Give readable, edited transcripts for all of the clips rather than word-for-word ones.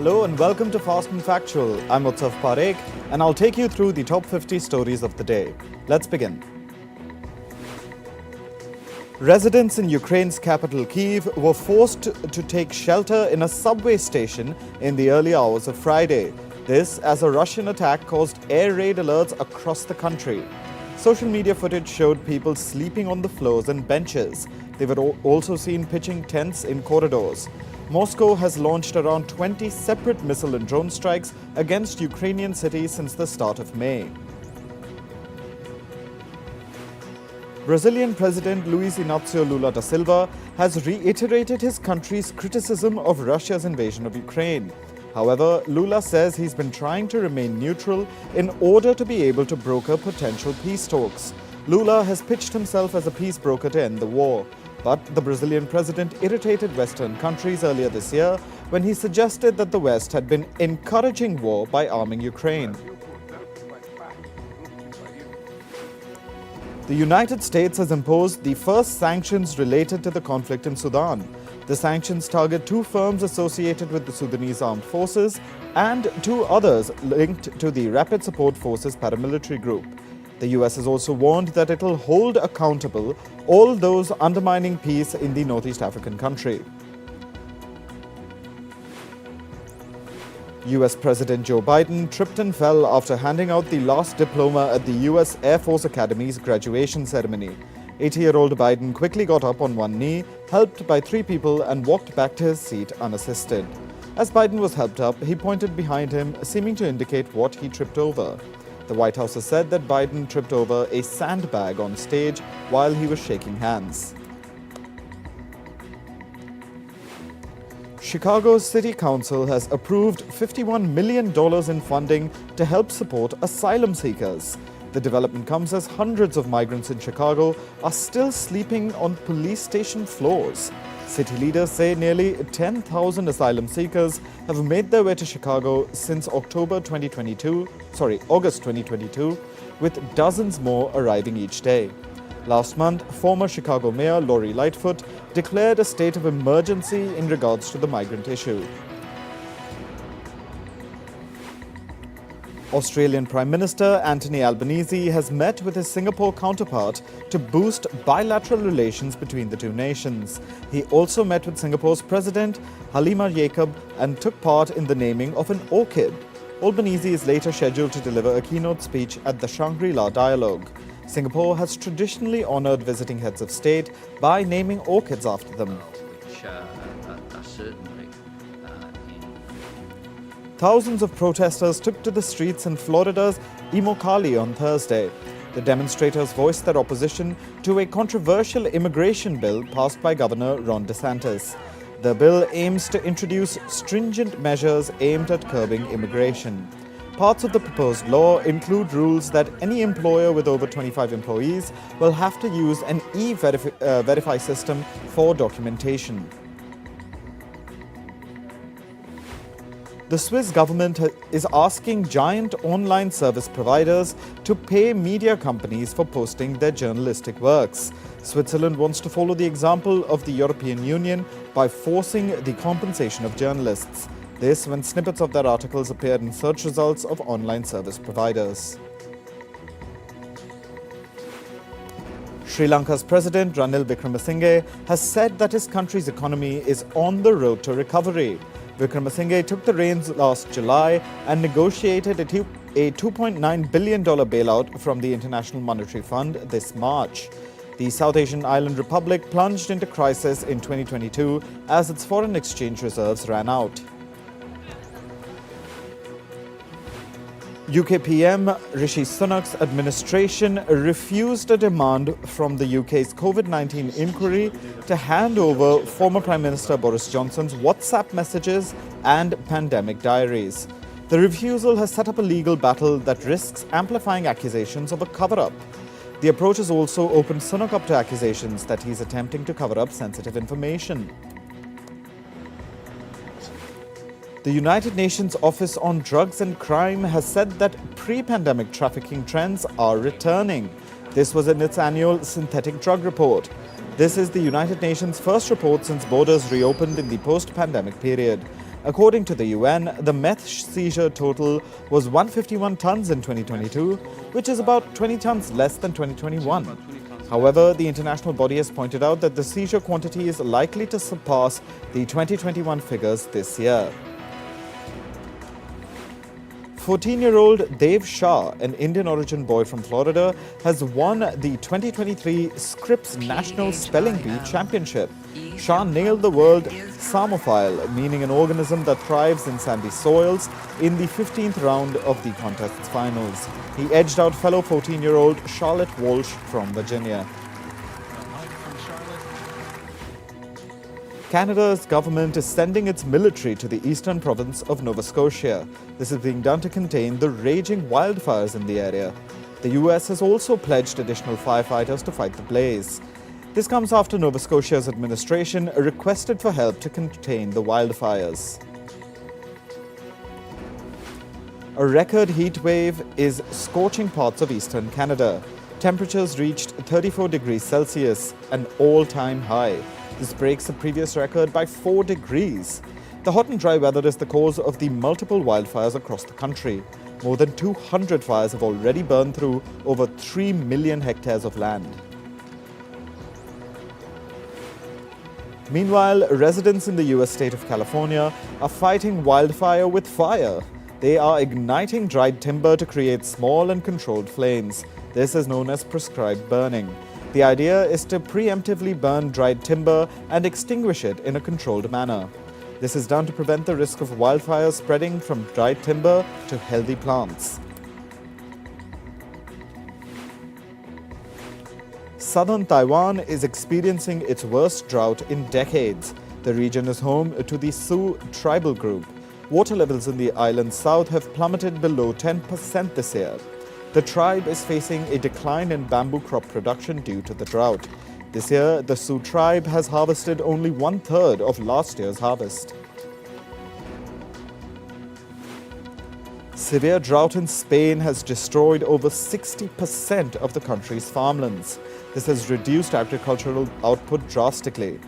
Hello and welcome to Fast and Factual. I'm Utsav Parekh and I'll take you through the top 50 stories of the day. Let's begin. Residents in Ukraine's capital Kyiv were forced to take shelter in a subway station in the early hours of Friday. This as a Russian attack caused air raid alerts across the country. Social media footage showed people sleeping on the floors and benches. They were also seen pitching tents in corridors. Moscow has launched around 20 separate missile and drone strikes against Ukrainian cities since the start of May. Brazilian President Luiz Inácio Lula da Silva has reiterated his country's criticism of Russia's invasion of Ukraine. However, Lula says he's been trying to remain neutral in order to be able to broker potential peace talks. Lula has pitched himself as a peace broker to end the war. But the Brazilian president irritated Western countries earlier this year when he suggested that the West had been encouraging war by arming Ukraine. The United States has imposed the first sanctions related to the conflict in Sudan. The sanctions target two firms associated with the Sudanese armed forces and two others linked to the Rapid Support Forces paramilitary group. The US has also warned that it will hold accountable all those undermining peace in the Northeast African country. US President Joe Biden tripped and fell after handing out the last diploma at the US Air Force Academy's graduation ceremony. 80-year-old Biden quickly got up on one knee, helped by three people, and walked back to his seat unassisted. As Biden was helped up, he pointed behind him, seeming to indicate what he tripped over. The White House has said that Biden tripped over a sandbag on stage while he was shaking hands. Chicago's City Council has approved $51 million in funding to help support asylum seekers. The development comes as hundreds of migrants in Chicago are still sleeping on police station floors. City leaders say nearly 10,000 asylum seekers have made their way to Chicago since August 2022, with dozens more arriving each day. Last month, former Chicago Mayor Lori Lightfoot declared a state of emergency in regards to the migrant issue. Australian Prime Minister Anthony Albanese has met with his Singapore counterpart to boost bilateral relations between the two nations. He also met with Singapore's President Halima Yacob and took part in the naming of an orchid. Albanese is later scheduled to deliver a keynote speech at the Shangri-La Dialogue. Singapore has traditionally honoured visiting heads of state by naming orchids after them. Thousands of protesters took to the streets in Florida's Immokalee on Thursday. The demonstrators voiced their opposition to a controversial immigration bill passed by Governor Ron DeSantis. The bill aims to introduce stringent measures aimed at curbing immigration. Parts of the proposed law include rules that any employer with over 25 employees will have to use an e-verify system for documentation. The Swiss government is asking giant online service providers to pay media companies for posting their journalistic works. Switzerland wants to follow the example of the European Union by forcing the compensation of journalists. This when snippets of their articles appear in search results of online service providers. Sri Lanka's President Ranil Wickremesinghe has said that his country's economy is on the road to recovery. Wickremesinghe took the reins last July and negotiated a $2.9 billion bailout from the International Monetary Fund this March. The South Asian island republic plunged into crisis in 2022 as its foreign exchange reserves ran out. UK PM Rishi Sunak's administration refused a demand from the UK's COVID-19 inquiry to hand over former Prime Minister Boris Johnson's WhatsApp messages and pandemic diaries. The refusal has set up a legal battle that risks amplifying accusations of a cover-up. The approach has also opened Sunak up to accusations that he's attempting to cover up sensitive information. The United Nations Office on Drugs and Crime has said that pre-pandemic trafficking trends are returning. This was in its annual synthetic drug report. This is the United Nations' first report since borders reopened in the post-pandemic period. According to the UN, the meth seizure total was 151 tons in 2022, which is about 20 tons less than 2021. However, the international body has pointed out that the seizure quantity is likely to surpass the 2021 figures this year. 14-year-old Dev Shah, an Indian-origin boy from Florida, has won the 2023 Scripps National Spelling Bee Championship. Shah nailed the word samophile, meaning an organism that thrives in sandy soils, in the 15th round of the contest's finals. He edged out fellow 14-year-old Charlotte Walsh from Virginia. Canada's government is sending its military to the eastern province of Nova Scotia. This is being done to contain the raging wildfires in the area. The US has also pledged additional firefighters to fight the blaze. This comes after Nova Scotia's administration requested for help to contain the wildfires. A record heat wave is scorching parts of eastern Canada. Temperatures reached 34 degrees Celsius, an all-time high. This breaks the previous record by 4 degrees. The hot and dry weather is the cause of the multiple wildfires across the country. More than 200 fires have already burned through over 3 million hectares of land. Meanwhile, residents in the US state of California are fighting wildfire with fire. They are igniting dried timber to create small and controlled flames. This is known as prescribed burning. The idea is to preemptively burn dried timber and extinguish it in a controlled manner. This is done to prevent the risk of wildfires spreading from dried timber to healthy plants. Southern Taiwan is experiencing its worst drought in decades. The region is home to the Sioux tribal group. Water levels in the island's south have plummeted below 10% this year. The tribe is facing a decline in bamboo crop production due to the drought. This year, the Sioux tribe has harvested only 1/3 of last year's harvest. Severe drought in Spain has destroyed over 60% of the country's farmlands. This has reduced agricultural output drastically.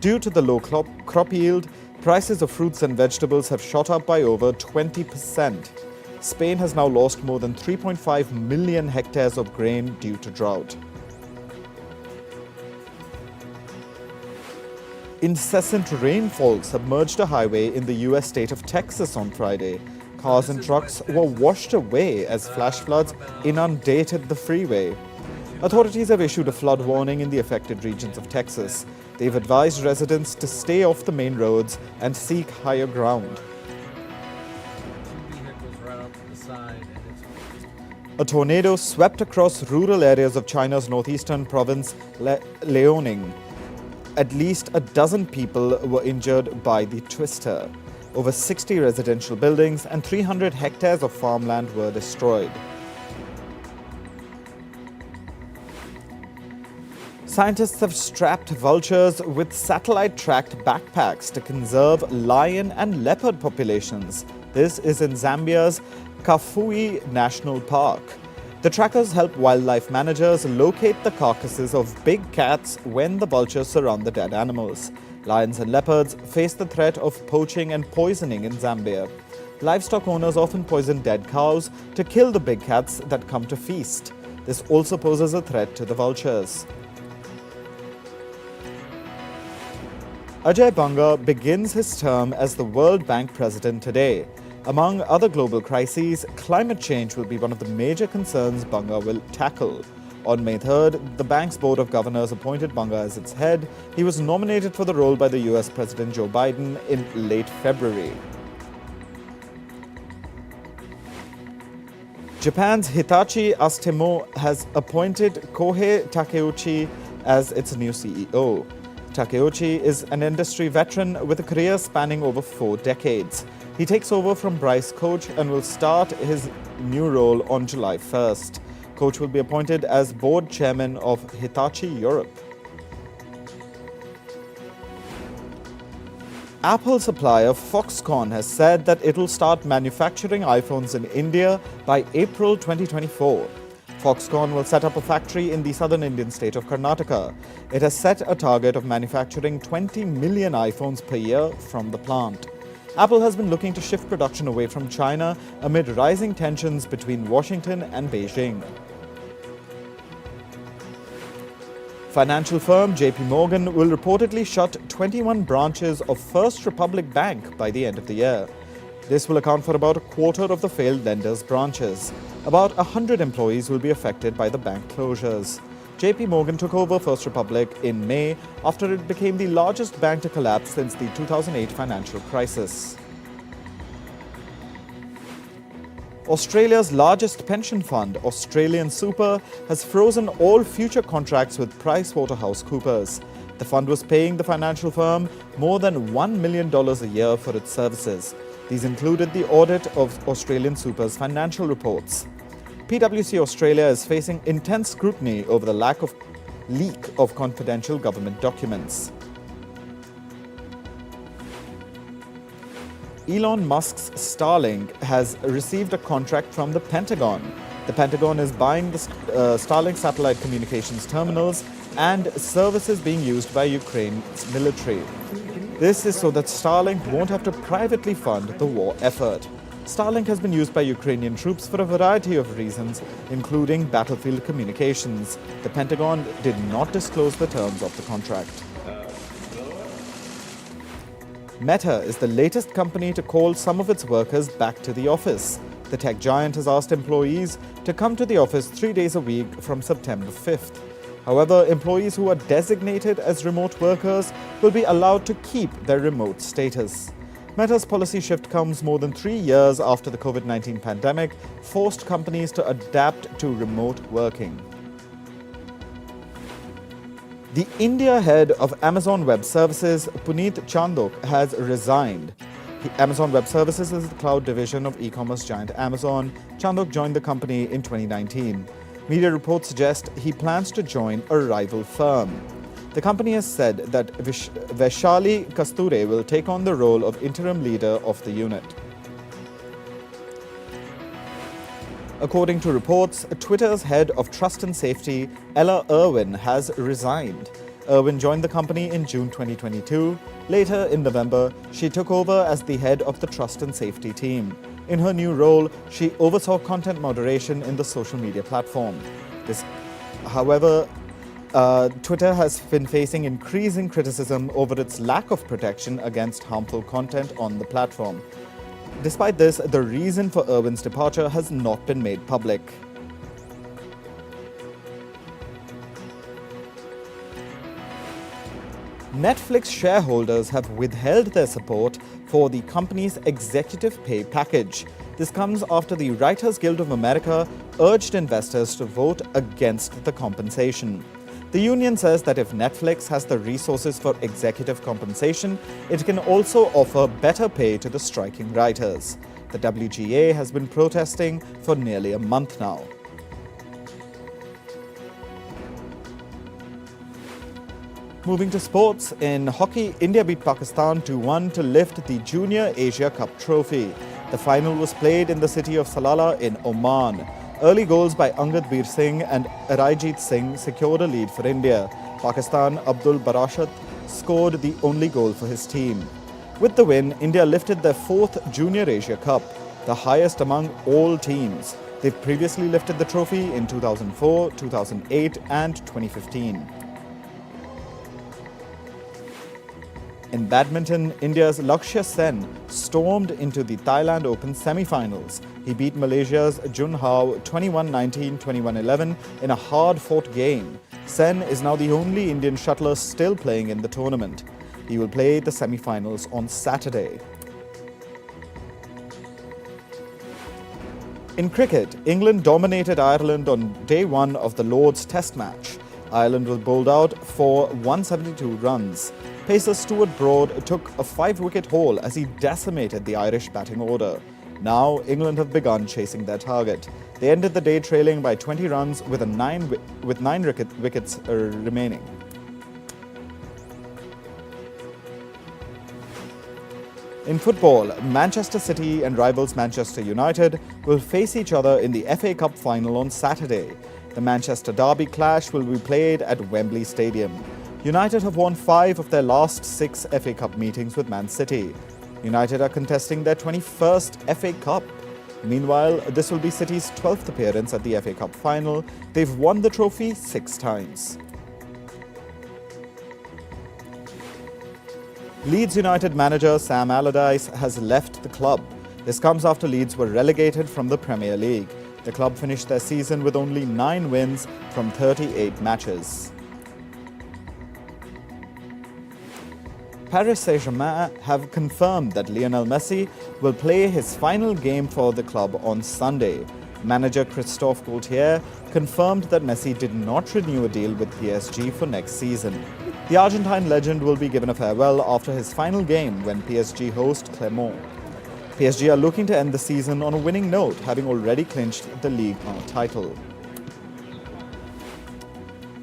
Due to the low crop yield, prices of fruits and vegetables have shot up by over 20%. Spain has now lost more than 3.5 million hectares of grain due to drought. Incessant rainfall submerged a highway in the US state of Texas on Friday. Cars and trucks were washed away as flash floods inundated the freeway. Authorities have issued a flood warning in the affected regions of Texas. They've advised residents to stay off the main roads and seek higher ground. A tornado swept across rural areas of China's northeastern province, Liaoning. At least a dozen people were injured by the twister. Over 60 residential buildings and 300 hectares of farmland were destroyed. Scientists have strapped vultures with satellite-tracked backpacks to conserve lion and leopard populations. This is in Zambia's Kafue National Park. The trackers help wildlife managers locate the carcasses of big cats when the vultures surround the dead animals. Lions and leopards face the threat of poaching and poisoning in Zambia. Livestock owners often poison dead cows to kill the big cats that come to feast. This also poses a threat to the vultures. Ajay Banga begins his term as the World Bank president today. Among other global crises, climate change will be one of the major concerns Banga will tackle. On May 3rd, the bank's board of governors appointed Banga as its head. He was nominated for the role by the US President Joe Biden in late February. Japan's Hitachi Astemo has appointed Kohei Takeuchi as its new CEO. Takeuchi is an industry veteran with a career spanning over 4 decades. He takes over from Bryce Koch and will start his new role on July 1st. Koch will be appointed as board chairman of Hitachi Europe. Apple supplier Foxconn has said that it will start manufacturing iPhones in India by April 2024. Foxconn will set up a factory in the southern Indian state of Karnataka. It has set a target of manufacturing 20 million iPhones per year from the plant. Apple has been looking to shift production away from China amid rising tensions between Washington and Beijing. Financial firm JP Morgan will reportedly shut 21 branches of First Republic Bank by the end of the year. This will account for about a quarter of the failed lender's branches. About 100 employees will be affected by the bank closures. JP Morgan took over First Republic in May after it became the largest bank to collapse since the 2008 financial crisis. Australia's largest pension fund, Australian Super, has frozen all future contracts with PricewaterhouseCoopers. The fund was paying the financial firm more than $1 million a year for its services. These included the audit of Australian Super's financial reports. PwC Australia is facing intense scrutiny over the leak of confidential government documents. Elon Musk's Starlink has received a contract from the Pentagon. The Pentagon is buying the Starlink satellite communications terminals and services being used by Ukraine's military. This is so that Starlink won't have to privately fund the war effort. Starlink has been used by Ukrainian troops for a variety of reasons, including battlefield communications. The Pentagon did not disclose the terms of the contract. Meta is the latest company to call some of its workers back to the office. The tech giant has asked employees to come to the office 3 days a week from September 5th. However, employees who are designated as remote workers will be allowed to keep their remote status. Meta's policy shift comes more than 3 years after the COVID-19 pandemic forced companies to adapt to remote working. The India head of Amazon Web Services, Puneet Chandok, has resigned. Amazon Web Services is the cloud division of e-commerce giant Amazon. Chandok joined the company in 2019. Media reports suggest he plans to join a rival firm. The company has said that Vaishali Kasture will take on the role of interim leader of the unit. According to reports, Twitter's head of trust and safety, Ella Irwin, has resigned. Irwin joined the company in June 2022. Later in November, she took over as the head of the trust and safety team. In her new role, she oversaw content moderation in the social media platform. However, Twitter has been facing increasing criticism over its lack of protection against harmful content on the platform. Despite this, the reason for Irwin's departure has not been made public. Netflix shareholders have withheld their support for the company's executive pay package. This comes after the Writers Guild of America urged investors to vote against the compensation. The union says that if Netflix has the resources for executive compensation, it can also offer better pay to the striking writers. The WGA has been protesting for nearly a month now. Moving to sports, in hockey, India beat Pakistan 2-1 to lift the Junior Asia Cup trophy. The final was played in the city of Salalah in Oman. Early goals by Angad Bir Singh and Arijit Singh secured a lead for India. Pakistan Abdul Barashat scored the only goal for his team. With the win, India lifted their 4th Junior Asia Cup, the highest among all teams. They've previously lifted the trophy in 2004, 2008 and 2015. In badminton, India's Lakshya Sen stormed into the Thailand Open semi-finals. He beat Malaysia's Jun Hao 21-19, 21-11 in a hard-fought game. Sen is now the only Indian shuttler still playing in the tournament. He will play the semi-finals on Saturday. In cricket, England dominated Ireland on day one of the Lord's Test match. Ireland was bowled out for 172 runs. Pacer Stuart Broad took a 5-wicket haul as he decimated the Irish batting order. Now, England have begun chasing their target. They ended the day trailing by 20 runs with 9 wickets remaining. In football, Manchester City and rivals Manchester United will face each other in the FA Cup final on Saturday. The Manchester Derby clash will be played at Wembley Stadium. United have won 5 of their last 6 FA Cup meetings with Man City. United are contesting their 21st FA Cup. Meanwhile, this will be City's 12th appearance at the FA Cup final. They've won the trophy 6 times. Leeds United manager Sam Allardyce has left the club. This comes after Leeds were relegated from the Premier League. The club finished their season with only 9 wins from 38 matches. Paris Saint-Germain have confirmed that Lionel Messi will play his final game for the club on Sunday. Manager Christophe Galtier confirmed that Messi did not renew a deal with PSG for next season. The Argentine legend will be given a farewell after his final game when PSG host Clermont. PSG are looking to end the season on a winning note, having already clinched the Ligue 1 title.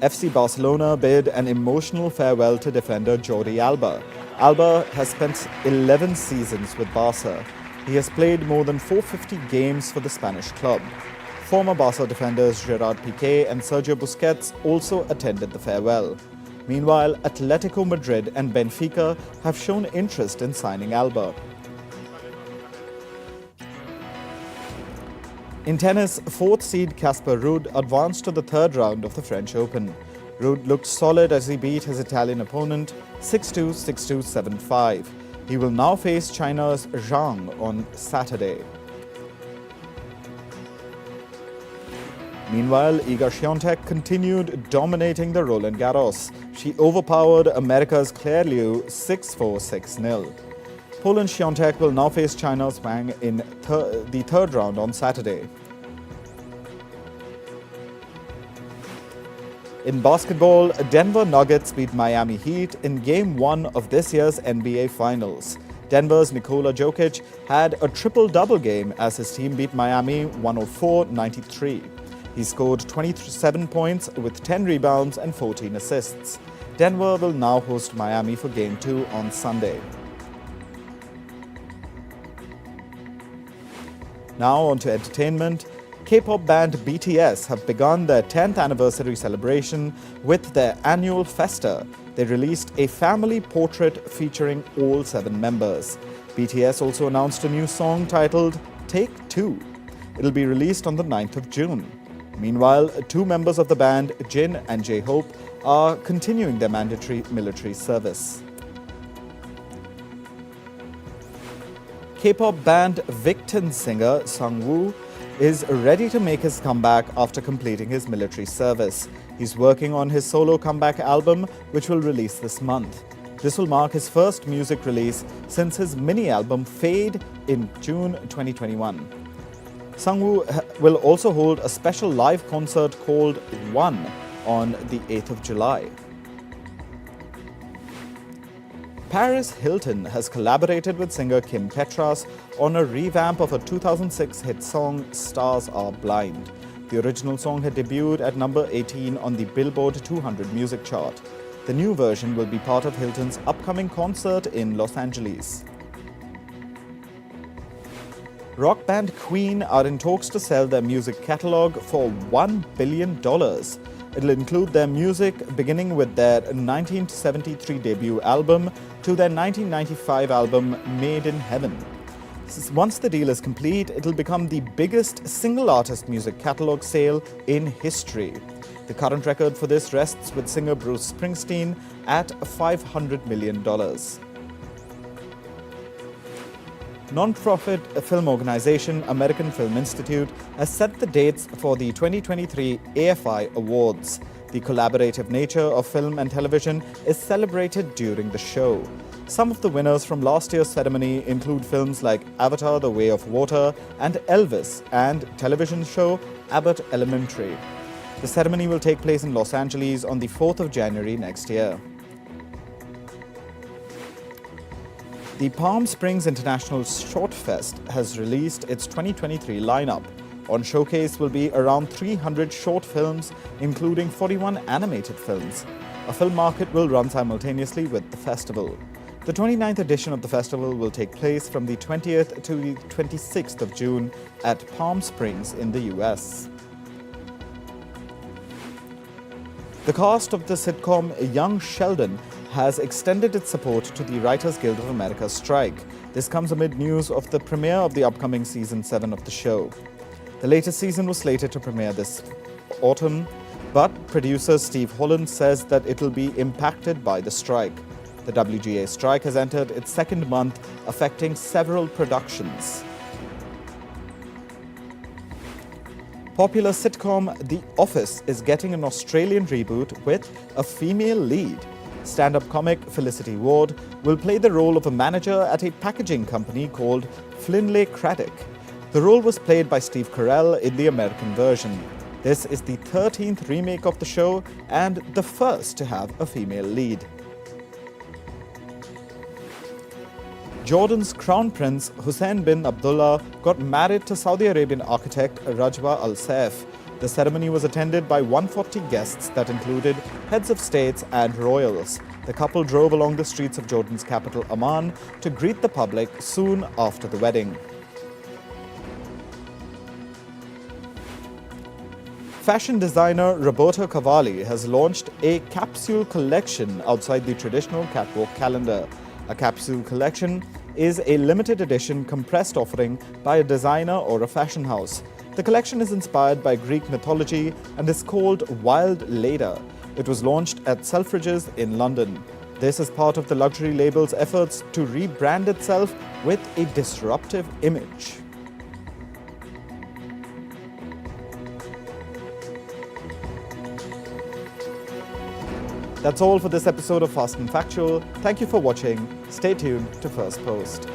FC Barcelona bid an emotional farewell to defender Jordi Alba. Alba has spent 11 seasons with Barca. He has played more than 450 games for the Spanish club. Former Barca defenders Gerard Piqué and Sergio Busquets also attended the farewell. Meanwhile, Atletico Madrid and Benfica have shown interest in signing Alba. In tennis, 4th seed Casper Ruud advanced to the 3rd round of the French Open. Ruud looked solid as he beat his Italian opponent 6-2, 6-2, 7-5. He will now face China's Zhang on Saturday. Meanwhile, Iga Świątek continued dominating the Roland Garros. She overpowered America's Claire Liu 6-4, 6-0. Poland's Świątek will now face China's Wang in the 3rd round on Saturday. In basketball, Denver Nuggets beat Miami Heat in Game 1 of this year's NBA Finals. Denver's Nikola Jokic had a triple-double game as his team beat Miami 104-93. He scored 27 points with 10 rebounds and 14 assists. Denver will now host Miami for Game 2 on Sunday. Now on to entertainment. K-pop band BTS have begun their 10th anniversary celebration with their annual festa. They released a family portrait featuring all 7 members. BTS also announced a new song titled Take 2. It'll be released on the 9th of June. Meanwhile, 2 members of the band, Jin and J-Hope, are continuing their mandatory military service. K-pop band Victon singer Sungwoo is ready to make his comeback after completing his military service. He's working on his solo comeback album, which will release this month. This will mark his first music release since his mini-album Fade in June 2021. Sungwoo will also hold a special live concert called One on the 8th of July. Paris Hilton has collaborated with singer Kim Petras on a revamp of a 2006 hit song Stars Are Blind. The original song had debuted at number 18 on the Billboard 200 music chart. The new version will be part of Hilton's upcoming concert in Los Angeles. Rock band Queen are in talks to sell their music catalog for $1 billion. It'll include their music beginning with their 1973 debut album to their 1995 album Made in Heaven. Once the deal is complete, it'll become the biggest single artist music catalog sale in history. The current record for this rests with singer Bruce Springsteen at $500 million. Non-profit film organization American Film Institute has set the dates for the 2023 AFI Awards. The collaborative nature of film and television is celebrated during the show. Some of the winners from last year's ceremony include films like Avatar: The Way of Water and Elvis, and television show Abbott Elementary. The ceremony will take place in Los Angeles on the 4th of January next year. The Palm Springs International Short Fest has released its 2023 lineup. On showcase will be around 300 short films, including 41 animated films. A film market will run simultaneously with the festival. The 29th edition of the festival will take place from the 20th to the 26th of June at Palm Springs in the US. The cast of the sitcom Young Sheldon has extended its support to the Writers Guild of America strike. This comes amid news of the premiere of the upcoming season 7 of the show. The latest season was slated to premiere this autumn, but producer Steve Holland says that it will be impacted by the strike. The WGA strike has entered its second month, affecting several productions. Popular sitcom The Office is getting an Australian reboot with a female lead. Stand-up comic Felicity Ward will play the role of a manager at a packaging company called Finlay Craddock. The role was played by Steve Carell in the American version. This is the 13th remake of the show and the first to have a female lead. Jordan's Crown Prince Hussein bin Abdullah got married to Saudi Arabian architect Rajwa Al Saif. The ceremony was attended by 140 guests that included heads of states and royals. The couple drove along the streets of Jordan's capital Amman to greet the public soon after the wedding. Fashion designer Roberto Cavalli has launched a capsule collection outside the traditional catwalk calendar. A capsule collection is a limited edition compressed offering by a designer or a fashion house. The collection is inspired by Greek mythology and is called Wild Leda. It was launched at Selfridges in London. This is part of the luxury label's efforts to rebrand itself with a disruptive image. That's all for this episode of Fast and Factual. Thank you for watching. Stay tuned to Firstpost.